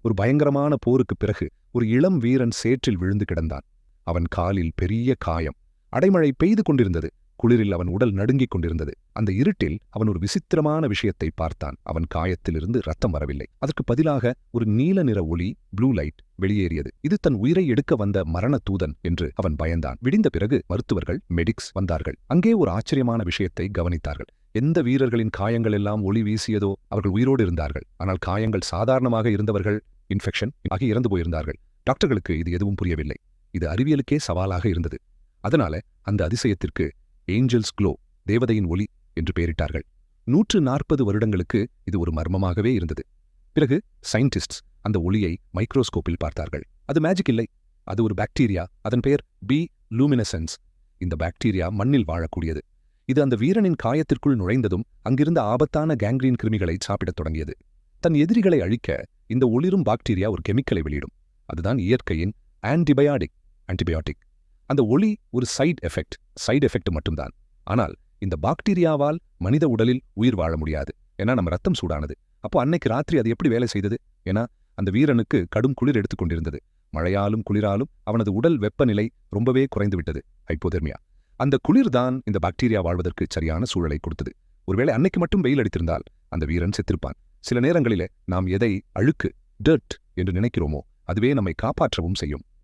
ஒரு பயங்கரமான போருக்குப் பிறகு ஒரு இளம் வீரன் சேற்றில் விழுந்து கிடந்தான். அவன் காலில் பெரிய காயம். அடைமழை பெய்து கொண்டிருந்தது. குளிரில் அவன் உடல் நடுங்கிக் கொண்டிருந்தது. அந்த இருட்டில் அவன் ஒரு விசித்திரமான விஷயத்தை பார்த்தான். அவன் காயத்திலிருந்து ரத்தம் வரவில்லை. அதற்கு பதிலாக ஒரு நீல நிற ஒளி, ப்ளூ லைட், வெளியேறியது. இது தன் உயிரை எடுக்க வந்த மரண தூதன் என்று அவன் பயந்தான். விடிந்த பிறகு மருத்துவர்கள், மெடிக்ஸ் வந்தார்கள். அங்கே ஒரு ஆச்சரியமான விஷயத்தை கவனித்தார்கள். எந்த வீரர்களின் காயங்கள் எல்லாம் ஒளி வீசியதோ அவர்கள் உயிரோடு இருந்தார்கள். ஆனால் காயங்கள் சாதாரணமாக இருந்தவர்கள் இன்ஃபெக்ஷன் ஆகி இறந்து போயிருந்தார்கள். டாக்டர்களுக்கு இது எதுவும் புரியவில்லை. இது அறிவியலுக்கே சவாலாக இருந்தது. அதனால அந்த அதிசயத்திற்கு ஏஞ்சல்ஸ் க்ளோ, தேவதையின் ஒளி என்று பெயரிட்டார்கள். 140 வருடங்களுக்கு இது ஒரு மர்மமாகவே இருந்தது. பிறகு சயின்டிஸ்ட்ஸ் அந்த ஒளியை மைக்ரோஸ்கோப்பில் பார்த்தார்கள். அது மேஜிக் இல்லை, அது ஒரு பாக்டீரியா. அதன் பெயர் பி லூமினசென்ஸ். இந்த பாக்டீரியா மண்ணில் வாழக்கூடியது. இது அந்த வீரனின் காயத்திற்குள் நுழைந்ததும் அங்கிருந்த ஆபத்தான கேங்க்ரீன் கிருமிகளை சாப்பிடத் தொடங்கியது. தன் எதிரிகளை அழிக்க இந்த ஒளிரும் பாக்டீரியா ஒரு கெமிக்கலை வெளியிடும். அதுதான் இயற்கையின் ஆன்டிபயாட்டிக். அந்த ஒளி ஒரு சைடு எஃபெக்ட் மட்டும்தான். ஆனால் இந்த பாக்டீரியாவால் மனித உடலில் உயிர் வாழ முடியாது. ஏன்னா நம்ம ரத்தம் சூடானது. அப்போ அன்னைக்கு ராத்திரி அது எப்படி வேலை செய்தது? ஏன்னா அந்த வீரனுக்கு கடும் குளிர் எடுத்துக்கொண்டிருந்தது. மழையாலும் குளிராலும் அவனது உடல் வெப்பநிலை ரொம்பவே குறைந்து விட்டது, ஹைப்போதெர்மியா. அந்த குளிர்தான் இந்த பாக்டீரியா வாழ்வதற்கு சரியான சூழலை கொடுத்தது. ஒருவேளை அன்னைக்கு மட்டும் வெயில் அடித்திருந்தால் அந்த வீரன் செத்திருப்பான். சில நேரங்களிலே நாம் எதை அழுக்கு, டர்ட் என்று நினைக்கிறோமோ அதுவே நம்மை காப்பாற்றவும் செய்யும்.